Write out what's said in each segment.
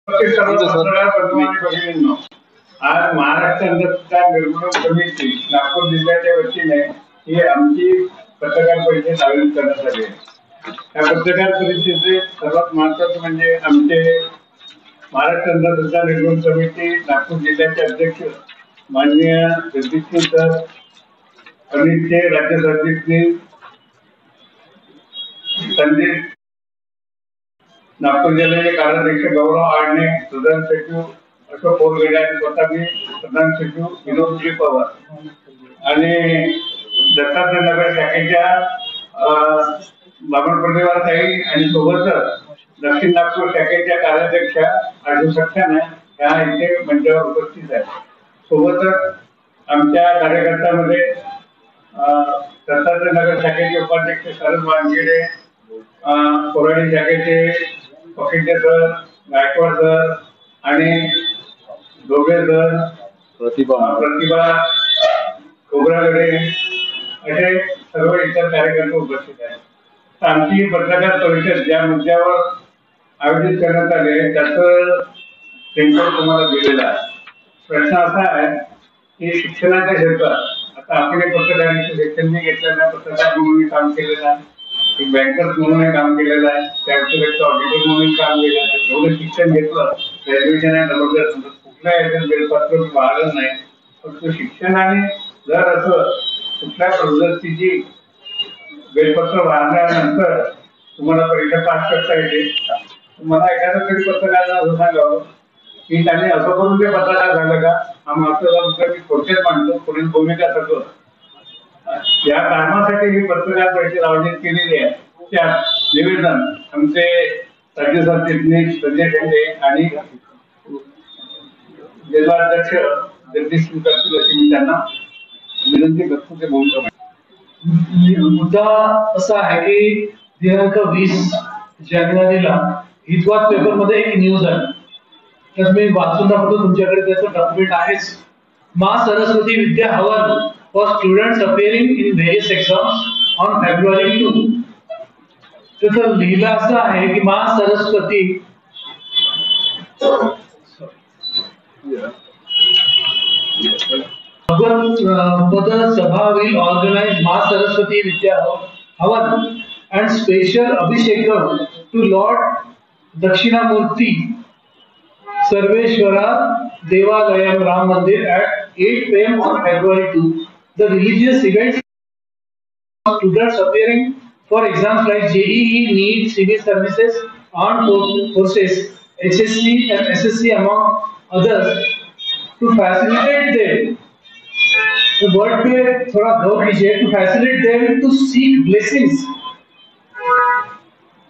आज महाराष्ट्र निर्मूलन समिती नागपूर जिल्ह्याच्या वतीने ही आमची पत्रकार परिषद आयोजित करण्यात आली आहे। या पत्रकार परिषदेचे सर्वात महत्त्वाचे म्हणजे आमचे महाराष्ट्र अंधश्रद्धा निर्मूलन समिती नागपूर जिल्ह्याचे अध्यक्ष माननीय जगदीश सर, अमितचे राज्य सरचिटणीस संदीप, नागपूर जिल्ह्याचे कार्याध्यक्ष गौरव आडणे, प्रधान सचिव अशोक पोरगडे आणि स्वतः मी प्रधान सचिव विनोदजी पवार आणि दत्तात्रय नगर शाखेच्या बामण प्रतिभा ताई आणि सोबतच दक्षिण नागपूर शाखेच्या कार्याध्यक्षा आजू सक्सेना या इथे मंचावर उपस्थित आहेत। सोबतच आमच्या कार्यकर्त्यांमध्ये दत्तात्रय नगर शाखेचे उपाध्यक्ष शरद वानखेडे, कोराडी शाखेचे पकिटे सर, गायकवाड सर आणि डोबे सर, प्रतिभा खोबरागडे असे सर्व इतर कार्यकर्ते उपस्थित आहेत। आमची पत्रकार परिषद ज्या मुद्द्यावर आयोजित करण्यात आले त्याचं टेम्पल तुम्हाला दिलेला आहे। प्रश्न असा आहे की शिक्षणाच्या क्षेत्रात आता आपण पत्रकारिता शिक्षण घेतलेलं पत्रकार म्हणून काम केलेलं आहे, एक बँकर म्हणून काम केलेलं आहे, त्या व्यतिरिक्त ऑडिटर म्हणून काम केलेलं आहे। एवढं शिक्षण घेतलं, ग्रॅज्युएशन आहे, नवोदय कुठल्या याच्यात बेलपत्र वाढलं नाही, फक्त शिक्षणाने जर असं कुठल्या प्रवृत्तीची बेलपत्र वाढल्यानंतर तुम्हाला परीक्षा पास करता येते। मला एखादा तरी पत्रकारांना असं सांगावं की त्यांनी असं करून ते पत्रकार झालं का, हा महत्वाचा मी थोडक्यात मांडतो, पुढील भूमिका करतो। या कारणासाठी ही पत्रकार परिषद आयोजित केलेली आहे। त्यात निवेदन आमचे राज्य सरचिटणीस संजय शेंडे आणि जिल्हाध्यक्ष जगदीश करतील अशी मी त्यांना विनंती करतो ते बोलतो। मुद्दा असा आहे की दिनांक 20 जानेवारीला हितवाद पेपर मध्ये एक न्यूज आहे, तर मी वाचून दाखवतो, तुमच्याकडे त्याचं डॉक्युमेंट आहेच। माँ सरस्वती विद्या हवन for students appearing in various exams on February 2। त्याचं लिहिलं असं आहे की माँ Saraswati Bhagavad Sabha will organize Maa Saraswati Vidya Havan and special Abhishekam to Lord Dakshinamurti Sarveshwara Devalayam Ram Mandir at 8 p.m. on February 2. The religious events of students appearing for exams like JEE, NEET, civil services, armed forces, HSC and SSC among others to facilitate them. The word पे थोड़ा गौर कीजिए, to facilitate them to seek blessings.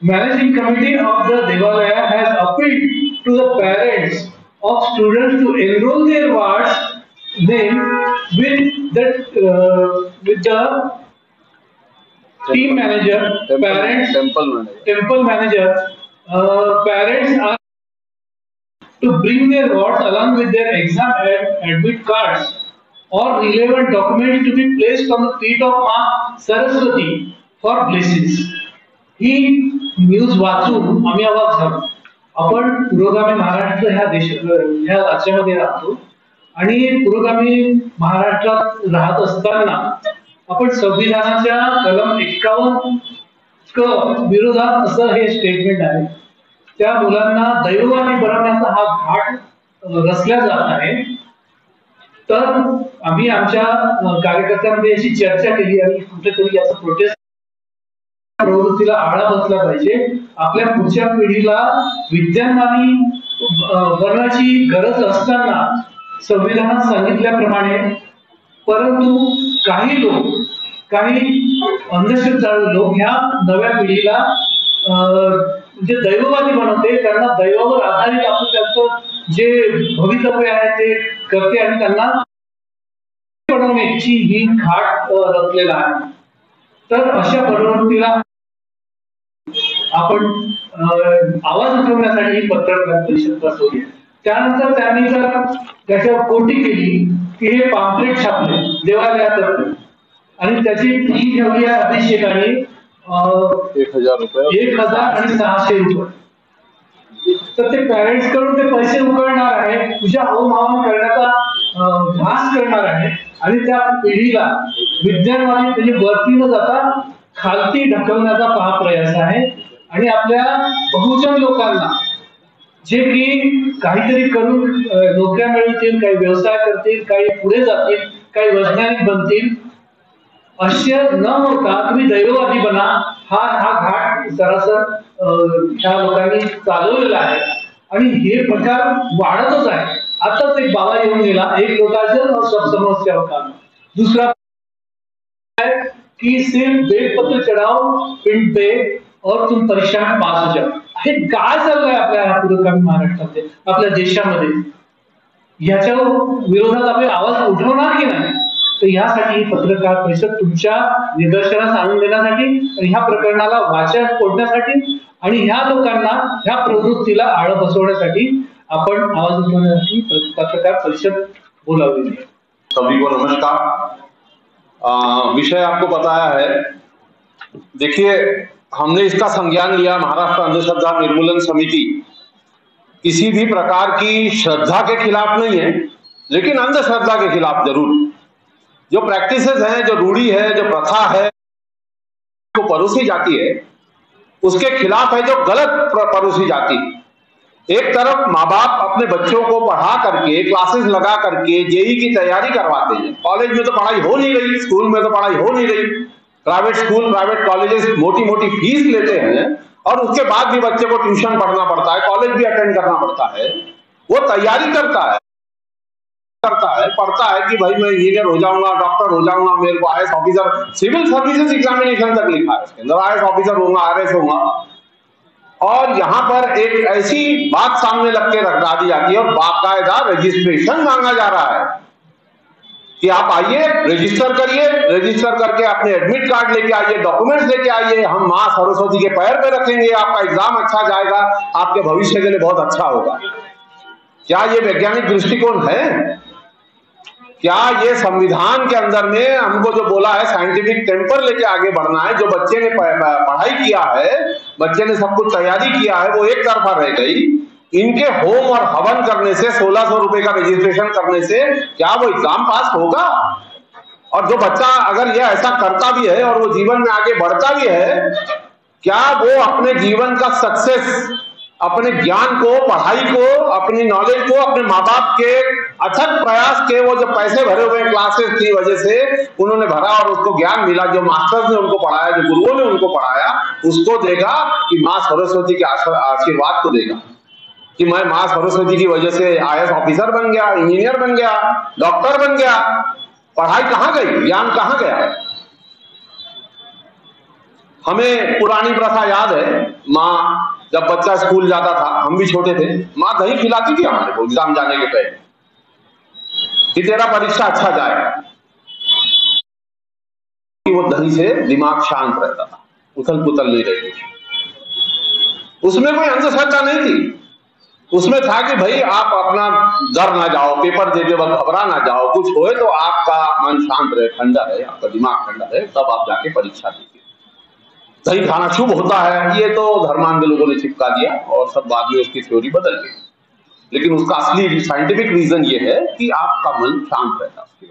Managing committee of the Devalaya has appealed to the parents of students to enroll their wards name with the team manager, parents, temple manager. Parents are to bring their wards along with their exam admit cards or relevant documents to be placed on the feet of Maa Saraswati for blessings. He news वाचून आम्ही अवाक झालो। आपण पुरोगामी महाराष्ट्र ह्या राज्यामध्ये राहतो आणि पुरोगामी महाराष्ट्रात राहत असताना आपण संविधानाच्या कलम 51 क विरोधात असं हे स्टेटमेंट आहे। त्या मुलांना दैववाणी बनवण्याचा हा घाट रचल्या जात आहे। तर आम्ही आमच्या कार्यकर्त्यांमध्ये अशी चर्चा केली आणि कुठेतरी याचा प्रोटेस्ट प्रवृत्तीला आळा बसला पाहिजे। आपल्या पुढच्या पिढीला विद्यामानी बनण्याची गरज असताना संविधानात सांगितल्याप्रमाणे, परंतु काही लोक, काही अंधश्रद्धाळू लोक ह्या नव्या पिढीला जे दैववादी बनवते, त्यांना दैवावर आधारित आपण त्यांचं जे भवितव्य आहे ते करते आणि त्यांना बनवण्याची ही घाट रचलेला आहे। तर अशा प्रवृत्तीला आपण आवाज उठवण्यासाठी ही पत्रकार परिषद बसवली। त्यानंतर त्यांनी जर त्याच्यावर कोटी केली की हे पॅम्पलेट छापले देवालयातर्फे आणि त्याची फी ठेवली आहे अभिषेकाने 1000 रुपये, 1600 रुपये। तर ते पॅरेंट्स कडून ते पैसे उकळणार आहे, तुझ्या हावभाव करण्याचा ध्यास करणार आहे आणि त्या पिढीला विज्ञानवादी म्हणजे वरती न जाता खालती ढकलण्याचा हा प्रयास आहे. आणि आपल्या बहुजन लोकांना जे की काहीतरी करून नोकऱ्या मिळतील, काही व्यवसाय करतील, काही पुढे जातील, काही वैज्ञानिक बनतील, असे न होता तुम्ही दैववादी बना, हा घाट सरासर ह्या लोकांनी चालवलेला आहे. आणि हे प्रकार वाढतच आहे. आताच एक बाबा येऊन गेला, एक लोटाजल और सब समस्या होता. दूसरा कि सिर्फ बेलपत्र चढ़ाओ पिंड पे और तुम परीक्षा में पास हो जाओ. हे काय चाललंय आपल्या पुरोगामी महाराष्ट्रामध्ये, आपल्या देशामध्ये? याच्यावर विरोधात आपले आवाज उठवणार की नाही? तर यासाठी पत्रकार परिषद तुमच्या निदर्शनास आणून देण्यासाठी आणि ह्या प्रकरणाला वाचा फोडण्यासाठी आणि ह्या लोकांना ह्या प्रवृत्तीला आळ बसवण्यासाठी आपण आवाज उठवण्यासाठी पत्रकार परिषद बोलावली आहे. सभी को नमस्कार. विषय आपको बताया है. देखिए, हमने इसका संज्ञान लिया. महाराष्ट्र अंधश्रद्धा निर्मूलन समिति किसी भी प्रकार की श्रद्धा के खिलाफ नहीं है, लेकिन अंधश्रद्धा के खिलाफ जरूर. जो प्रैक्टिसेस हैं, जो रूढ़ी है, जो प्रथा है, जो परोसी जाती है, उसके खिलाफ है जो गलत परोसी जाती है. एक तरफ माँ बाप अपने बच्चों को पढ़ा करके, क्लासेस लगा करके जेई की तैयारी करवाते हैं. कॉलेज में तो पढ़ाई हो नहीं रही, स्कूल में तो पढ़ाई हो नहीं रही. प्राइवेट स्कूल, प्राइवेट कॉलेजेस मोटी मोटी फीस लेते हैं और उसके बाद भी बच्चे को ट्यूशन पढ़ना पड़ता है, कॉलेज भी अटेंड करना पड़ता है. वो तैयारी करता है, पढ़ता है कि भाई मैं इंजीनियर हो जाऊंगा, डॉक्टर हो जाऊंगा, मेरे को IAS officer, civil services examination तक लिखा है उसके अंदर, आईएएस ऑफिसर होऊंगा, आरएस होऊंगा. और यहां पर एक ऐसी बात सामने लग के रखा दी जाती है और बाकायदा रजिस्ट्रेशन मांगा जा रहा है कि आप आइए, रजिस्टर करिए, रजिस्टर करके अपने एडमिट कार्ड लेके आइए, डॉक्यूमेंट्स लेके आइए, हम मां सरस्वती के पैर पे रखेंगे, आपका एग्जाम अच्छा जाएगा, आपके भविष्य के लिए बहुत अच्छा होगा. क्या ये वैज्ञानिक दृष्टिकोण है? क्या ये संविधान के अंदर में हमको जो बोला है साइंटिफिक टेम्पर लेके आगे बढ़ना है? जो बच्चे ने पढ़ाई किया है, बच्चे ने सब कुछ तैयारी किया है, वो एक तरफा रह गई. इनके होम और हवन करने से, 1600 रुपए का रजिस्ट्रेशन करने से क्या वो एग्जाम पास होगा? और जो बच्चा अगर ये ऐसा करता भी है और वो जीवन में आगे बढ़ता भी है, क्या वो अपने जीवन का सक्सेस, अपने ज्ञान को, पढ़ाई को, अपनी नॉलेज को, अपने माँ बाप के अथक प्रयास के, वो जो पैसे भरे हुए क्लासेस की वजह से उन्होंने भरा और उसको ज्ञान मिला, जो मास्टर्स ने उनको पढ़ाया, जो गुरुओं ने उनको पढ़ाया, उसको देगा कि माँ सरस्वती के आशीर्वाद को देगा कि मैं माँ सरस्वती की वजह से आईएएस ऑफिसर बन गया, इंजीनियर बन गया, डॉक्टर बन गया. पढ़ाई कहाँ गई? ज्ञान कहाँ गया? हमें पुरानी प्रथा याद है. माँ जब बच्चा स्कूल जाता था, हम भी छोटे थे, माँ दही खिलाती थी हमारे को एग्जाम जाने के पहले कि तेरा परीक्षा अच्छा जाए. वो दही से दिमाग शांत रहता था, उथल पुथल नहीं रहती थी. उसमें कोई अंधश्रद्धा नहीं थी. उसमें था कि भाई आप अपना डर ना जाओ, पेपर देते वक्त घबरा ना जाओ, कुछ होए तो आपका मन शांत रहे, ठंडा रहे, आपका दिमाग ठंडा रहे, तब आप जाके परीक्षा दीजिए. दही खाना शुभ होता है, ये तो धर्मांध लोगों ने चिपका दिया और सब बाद में उसकी थ्योरी बदल गई. लेकिन उसका असली साइंटिफिक रीजन ये है कि आपका मन शांत रहता है.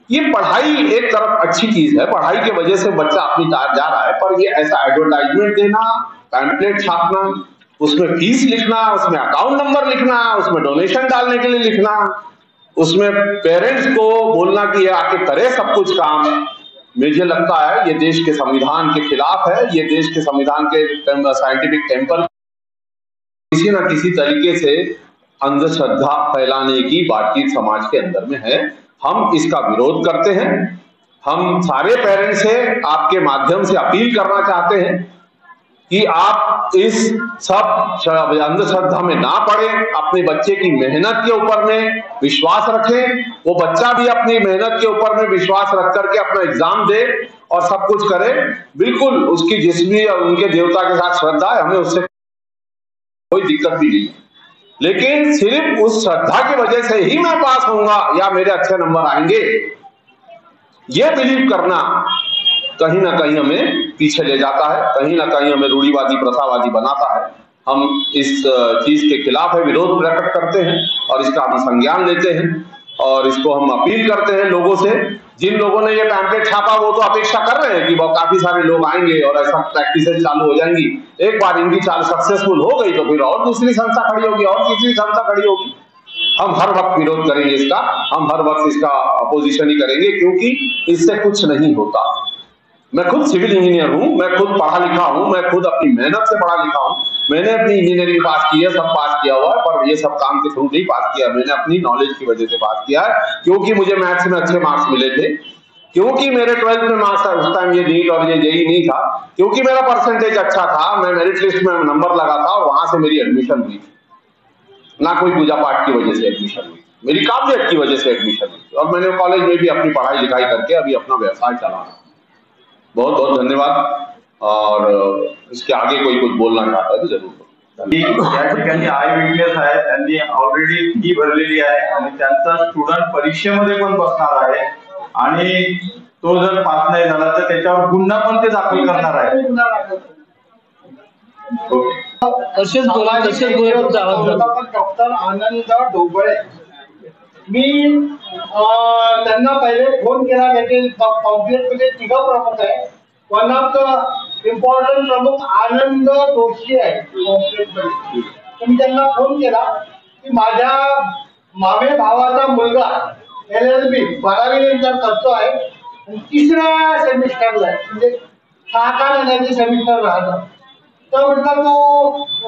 ये पढ़ाई एक तरफ अच्छी चीज है, पढ़ाई की वजह से बच्चा अपनी तार जा रहा है, पर ये ऐसा एडवर्टाइजमेंट देना, पैम्पलेट छापना, उसमें फीस लिखना, उसमें अकाउंट नंबर लिखना, उसमें डोनेशन डालने के लिए लिखना, उसमें पेरेंट्स को बोलना कि ये आके करे सब कुछ काम, मुझे लगता है ये देश के संविधान के खिलाफ है. ये देश के संविधान के साइंटिफिक टेम्पर किसी न किसी तरीके से अंधश्रद्धा फैलाने की बातचीत समाज के अंदर में है. हम इसका विरोध करते हैं. हम सारे पेरेंट्स से आपके माध्यम से अपील करना चाहते हैं कि आप इस सब अंधश्रद्धा में ना पड़े, अपने बच्चे की मेहनत के ऊपर में विश्वास रखें, वो बच्चा भी अपनी मेहनत के ऊपर में विश्वास रख करके अपना एग्जाम दे और सब कुछ करे. बिल्कुल उसकी जिस भी उनके देवता के साथ श्रद्धा है, हमें उससे कोई दिक्कत भी नहीं, लेकिन सिर्फ उस श्रद्धा की वजह से ही मैं पास होऊंगा या मेरे अच्छे नंबर आएंगे, ये बिलीव करना कहीं ना कहीं हमें पीछे ले जाता है, कहीं ना कहीं हमें रूढ़िवादी प्रथावादी बनाता है. हम इस चीज के खिलाफ है, विरोध प्रकट करते हैं और इसका हम संज्ञान लेते हैं और इसको हम अपील करते हैं लोगों से। जिन लोगों ने ये पैम्पलेट छापा वो तो अपेक्षा कर रहे हैं कि बहुत काफी सारे लोग आएंगे और ऐसा प्रैक्टिसेस चालू हो जाएंगी। एक बार इनकी चाल सक्सेसफुल हो गई तो फिर और दूसरी संस्था खड़ी होगी और तीसरी संस्था खड़ी होगी। हम हर वक्त विरोध करेंगे इसका, हम हर वक्त इसका अपोजिशन ही करेंगे, क्योंकि इससे कुछ नहीं होता। मैं खुद सिविल इंजीनियर हूं, मैं खुद पढ़ा लिखा हूं, मैं खुद अपनी मेहनत से पढ़ा लिखा हूं। मैंने अपनी इंजीनियरिंग पास की है, सब पास किया हुआ है, पर ये सब काम के थ्रू नहीं पास किया। मैंने अपनी नॉलेज की वजह से पास किया है, क्योंकि मुझे मैथ्स में अच्छे मार्क्स मिले थे, क्योंकि मेरे 12th में मार्क्स उस टाइम ये नीट और ये जेई नहीं था, क्योंकि मेरा परसेंटेज अच्छा था, मैं मेरिट लिस्ट में नंबर लगा था और वहां से मेरी एडमिशन हुई थी। ना कोई पूजा पाठ की वजह से एडमिशन हुई, मेरी काबिलियत की वजह से एडमिशन हुई। और मैंने कॉलेज में भी अपनी पढ़ाई लिखाई करके अभी अपना व्यवसाय चला रहा हूं। बहुत बहुत धन्यवाद। और इसके आगे कोई कुछ बोलना चाहता है तो जरूर बोलो। या ठिकाणी आय विटनेस आहे, त्यांनी ऑलरेडी फी भरलेली आहे आणि त्यांचा स्टुडंट परीक्षेमध्ये पण बसणार आहे आणि तो जर पास नाही झाला तर त्याच्यावर गुन्हा पण ते दाखल करणार आहे। डॉक्टर आनंद ढोबळे, मी त्यांना पहिले फोन केला, त्याचे पॉम्पलेट मध्ये 3 प्रमुख आहे। वन ऑफ द इम्पॉर्टंट प्रमुख आनंद जोशी आहे पॉम्पलेट मध्ये। मी त्यांना फोन केला की माझ्या मामे भावाचा मुलगा LLB 12वी नंतर करतो आहे आणि 3ऱ्या सेमिस्टरला आहे, म्हणजे 6 महिन्याची सेमिस्टर राहतात। तर म्हटलं तो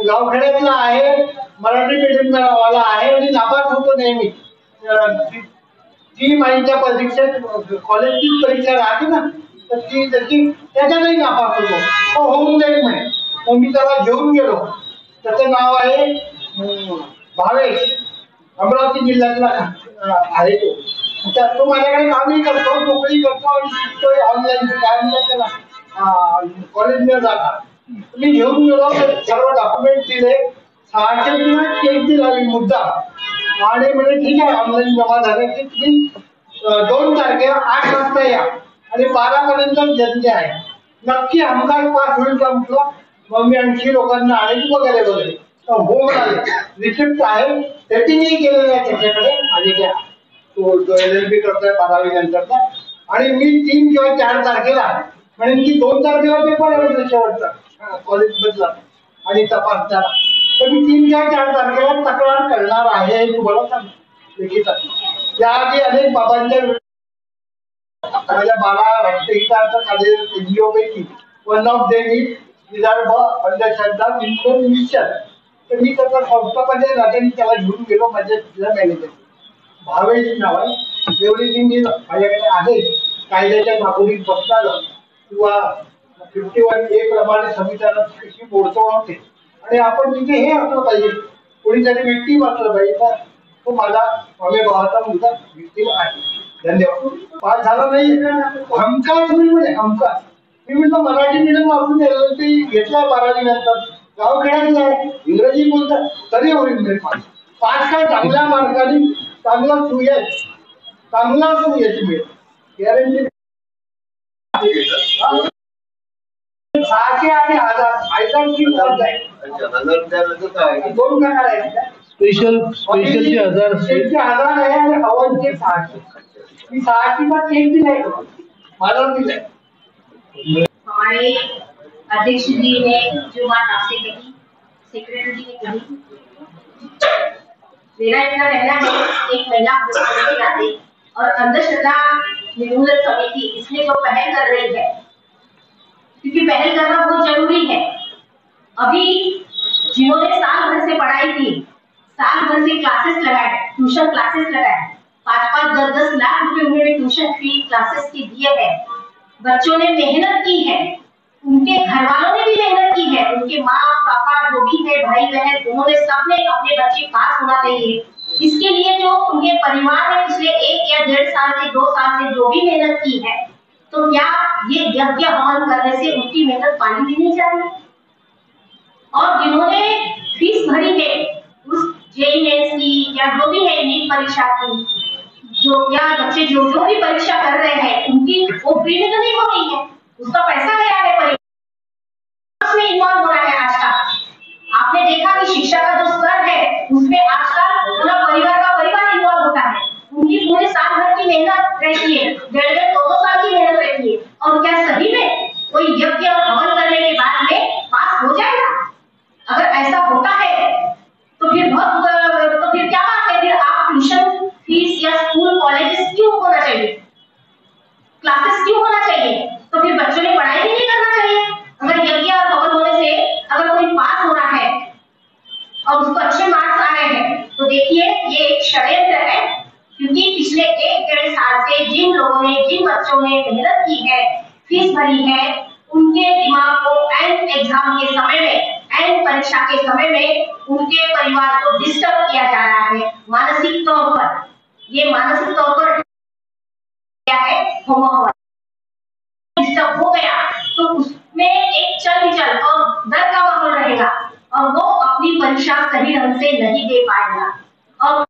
गावखेड्यातला आहे, मराठी मीडियमचा वाला आहे आणि नापास होतो नेहमी। 3 महिन्याच्या परीक्षेत कॉलेजची परीक्षा राहते ना, तर ती त्याच्यातही नापास होतो, तो होऊन जाईल म्हणे। मग मी त्याला घेऊन गेलो, त्याचं नाव आहे भावेश, अमरावती जिल्ह्यातला आहे तो। तो माझ्याकडे कामही करतो, नोकरी करतो आणि शिकतोय ऑनलाईन, काय म्हणतात त्याला, कॉलेजला जातात। मी घेऊन गेलो, सर्व डॉक्युमेंट दिले, 600 किंवा चेक दिला मुद्दा आणि म्हणजे ठीक आहे ऑनलाईन जमा झाले की तुम्ही 2 तारखेला 8 वाजता या आणि 12 पर्यंत जन्म आहे, नक्की हमखास पास होईल का म्हटलं। मग मी 80 लोकांना आणि वगैरे वगैरे हो म्हणाले, रिसिप्ट आहे, सेटिंगही केलेलं आहे त्याच्याकडे माझ्या, तो जो LLB करतोय 12वी नंतरचा। आणि मी 3 किंवा 4 तारखेला म्हणजे की 2 तारखेला पेपर आहे शेवटचा कॉलेज मधला आणि तपासणारा, तर मी 3 किंवा 4 तारखेला तक्रार करणार आहे तुम्हाला सांगतो लिखितात। त्याआधी अनेक बाबांच्या माझ्या 12 राष्ट्रहितार्थ कार्यरत NGO पैकी one of them is Vidarbha अंधश्रद्धा निर्मूलन मिशन। तर मी त्याचा संस्थापक राजांनी त्याला घेऊन गेलो, माझ्या जिल्हा मॅनेजर भावेश नाव आहे। एवढी मी माझ्याकडे आहे, कायद्याच्या मागोडीत बसणार किंवा 51A प्रमाणे संविधानात कशी मोडतोड होते आणि आपण तिथे हे असलं पाहिजे, कोणीतरी व्यक्ती असलं पाहिजे का तो माझा मामे भावाचा मुलगा व्यक्ती आहे। धन्यवाद। पास झाला नाही हमखास होईल म्हणजे हमखास। मी म्हटलं मराठी मीडियम वापरून LLB घेतला 12वी नंतर, गावखेड्यात आहे, इंग्रजी बोलतात तरी होईल म्हणजे पास काय चांगल्या मार्गाने चांगला सुयश मिळेल गॅरंटी। 600 आणि 1000ची गरज आहे, 2 प्रकार आहेत, स्पेशल चे 1000 आहे आणि हवनचे 600। मी 600चा चेक दिलाय, मला दिलाय। हमारे अध्यक्ष जी ने जो बात आपसे कही, सेक्रेटरी जी ने कही, मेरा इतना कहना है, एक महिला पुलिस के नाते और अंधश्रद्धा निर्मूलन समिति इसमें जो पहल कर रही है, क्योंकि पहल करना बहुत जरूरी है। अभी जिन्होंने साल भर से पढ़ाई की, साल भर से क्लासेस लगाए, ट्यूशन क्लासेस लगाए, 5-5, 10-10 लाख रुपए उन्होंने ट्यूशन फी क्लासेस की दिए हैं, बच्चों ने मेहनत की है, उनके घर वालों ने भी मेहनत की है, उनके माँ पापा जो भी है, भाई बहन, उन्होंने सबने अपने बच्चे पास होना चाहिए। इसके लिए जो उनके परिवार ने पिछले 1 या 1.5 साल से 2 साल से जो भी मेहनत की है, तो क्या ये यज्ञ हवन करने से उनकी मेहनत पानी भी नहीं जाएगी? और जिन्होंने फीस भरी है उस JEE मेंस की या जो भी है नीट परीक्षा की, जो या बच्चे जो भी परीक्षा कर रहे हैं, उनकी वो फ्री में तो नहीं हो रही है, उसका पैसा गया है, परिवार में इन्वॉल्व हो रहा है। आज का आपने देखा कि शिक्षा का जो स्तर है उसमें आजकल पूरा परिवार का परिवार इन्वॉल्व होता है। उनकी पूरे साल भर की मेहनत रहती है, 1.5-2 साल की मेहनत रहती है, और क्या सही में कोई यज्ञ और हवन करने के बाद में पास हो जाएगा? अगर ऐसा होता है तो फिर क्या बात है? फिर आप ट्यूशन फीस या स्कूल कॉलेजेस क्यों होना चाहिए, क्लासेस क्यों होना चाहिए? तो फिर बच्चों ने पढ़ाई भी नहीं करना चाहिए। अगर यज्ञ और हवन होने से अगर कोई पास हो रहा है और उसको अच्छे मार्क्स आ रहे हैं तो देखिए ये एक षड्यंत्र है, क्योंकि पिछले 1-1.5 साल से जिन लोगों ने, जिन बच्चों ने मेहनत की है, फीस भरी है, उनके दिमाग को एंड एग्जाम के समय में, एंड परीक्षा के समय में उनके परिवार को डिस्टर्ब किया जा रहा है मानसिक तौर पर। ये मानसिक तौर पर क्या है, डिस्टर्ब हो गया तो उसमें एक चल और डर का माहौल रहेगा और वो अपनी परीक्षा सही ढंग से नहीं दे पाएगा। और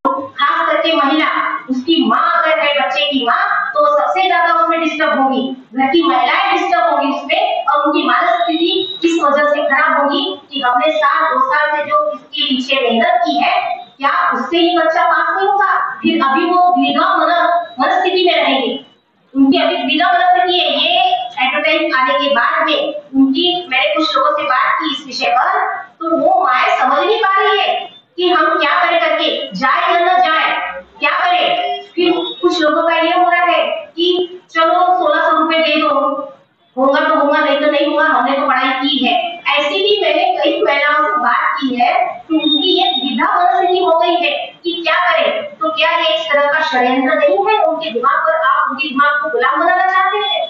खास करके महिला, उसकी माँ अगर है बच्चे की माँ, तो सबसे ज्यादा उसमें डिस्टर्ब होगी, घर की महिलाएं डिस्टर्ब होगी उसमें, और उनकी मानसिक स्थिति इस वजह से खराब होगी कि हमने 1-2 साल से जो इसके पीछे मेहनत की है, क्या उससे ही बच्चा पास नहीं होगा? फिर अभी वो विधवा मनस्थिति में रहेंगे, उनकी अभी विधवा मनस्थिति है। ये एडवर्टाइज आने के बाद में मैंने कुछ लोगों से बात की इस विषय पर, तो वो माए समझ नहीं पा रही है कि हम क्या करें, करके जाए या न जाए, क्या करें। फिर कुछ लोगों का ये हो रहा है कि चलो 1600 रुपए दे दो, होगा तो होगा, नहीं तो नहीं होगा, हमने तो पढ़ाई की है। ऐसी भी मैंने कई महिलाओं से बात की है कि उनकी ये विधा मनस्थिति हो गई है कि क्या करें। तो क्या ये इस तरह का षड्यंत्र नहीं है उनके दिमाग पर? आप उनके दिमाग को गुलाम बनाना चाहते हैं?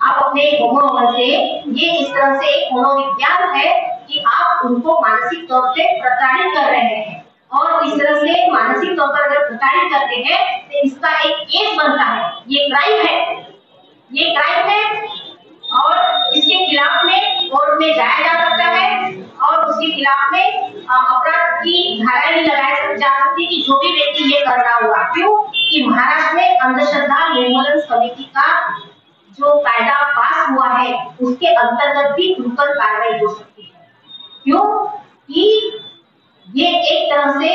आप अपने होमो से, ये इस तरह से एक मनोविज्ञान है कि आप उनको मानसिक तौर पे प्रताड़ित कर रहे हैं, और इस तरह से मानसिक तौर पर अगर प्रताड़ित करते हैं तो इसका एक केस बनता है। ये क्राइम है, ये क्राइम है, और इसके खिलाफ में कोर्ट में जाया जा सकता है और उसके खिलाफ में अपराध की धारा भी लगाई जा सकती है कि जो भी व्यक्ति ये कर रहा होगा। क्यों कि महाराष्ट्र में अंधश्रद्धा निर्मूलन समिति का जो कायदा पास हुआ है उसके अंतर्गत भी उन पर कार्रवाई हो सकती है। क्यों कि ये एक तरह से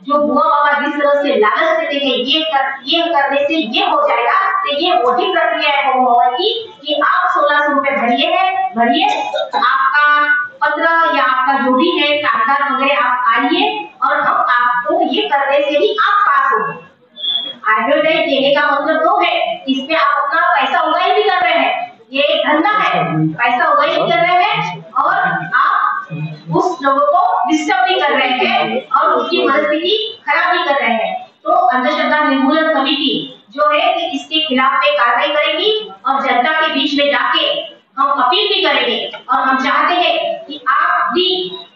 जो बुआ बाबा जिस तरह से लालच देते हैं, ये करने से ये हो जाएगा, तो ये वही प्रक्रिया है होमोहवन की कि आप 1600 रुपए भरिए, आपका पत्र या आपका जो भी है कागजात वगैरह आप आइए और हम आपको ये करने से ही आप पास होंगे। एडवर्टाइज देने का मतलब तो है, इसमें आप अपना पैसा उगाई भी कर रहे हैं, ये एक धंधा है, पैसा उगाई भी कर रहे हैं और आप उस लोगों को डिस्टर्ब भी कर रहे हैं और उसकी मनस्थिति खराब भी कर रहे हैं। तो अंधश्रद्धा निर्मूलन समिति जो है कि इसके खिलाफ में कार्रवाई करेगी और जनता के बीच में जाके हम अपील भी करेंगे, और हम चाहते हैं कि आप भी,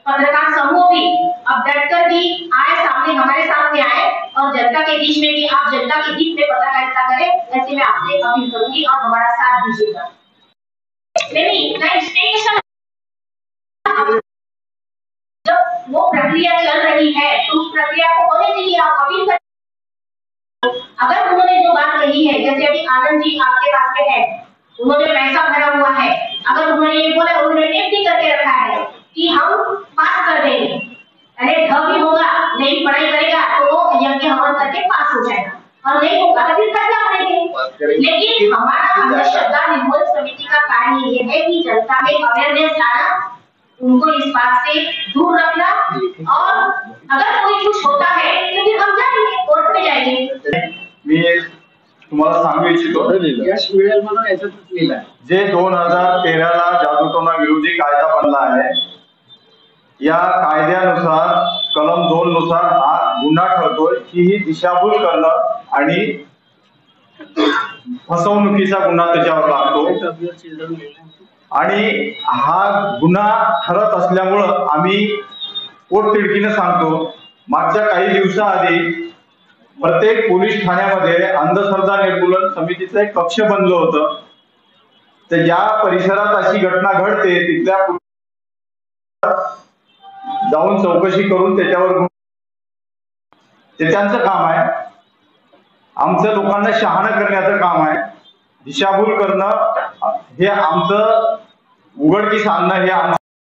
पत्रकार समूह भी अब डटकर भी आए, सामने हमारे सामने आए और जनता के बीच में भी आप जनता के बीच में पत्रकारिता करें। ऐसे मैं आपसे अपील करूंगी और हमारा साथ दीजिएगा। जब वो प्रक्रिया चल रही है तो उस प्रक्रिया को होने दीजिए, आप अपील करें। अगर उन्होंने जो बात कही है, जैसे अभी आनंद जी आपके पास में है, उन्होंने पैसा भरा हुआ है, अगर उन्होंने ये बोला, उन्होंने टेप भी करके रखा है कि हम पास कर देंगे, अरे ढ भी होगा, नहीं पढ़ाई करेगा तो वो यज्ञ हवन करके पास हो जाएगा, और नहीं होगा तो फिर खर्चा करेंगे। लेकिन हमारा अंधश्रद्धा निर्मूलन समिति का कार्य ये है कि जनता में अवेयरनेस लाना, उनको इस बात से दूर रखना, और अगर कोई कुछ होता है तो फिर हम जाएंगे, कोर्ट में जाएंगे। मी तुम्हाला सांगू इच्छितो, जे 2013 ला जादूटोणा विरोधी कायदा बनला आहे, या कायद्यानुसार कलम 2 नुसार हा गुन्हा ठरतोय की ही दिशाभूल करणं आणि फसवणुकीचा गुन्हा त्याच्यावर लागतो, आणि हा गुन्हा ठरत असल्यामुळं आम्ही पोटतिडकीने सांगतो, मागच्या काही दिवसाआधी प्रत्येक पोलीस ठाण्यामध्ये अंधश्रद्धा निर्मूलन समितीचं एक कक्ष बनलं होतं। तर ज्या परिसरात अशी घटना घडते तिथल्या जाऊन चौकशी करून त्याच्यावर ते त्यांचं काम आहे, आमचं लोकांना शहाणं करण्याचं काम आहे। दिशाभूल करणं हे आमचं उघडकीस आणणं हे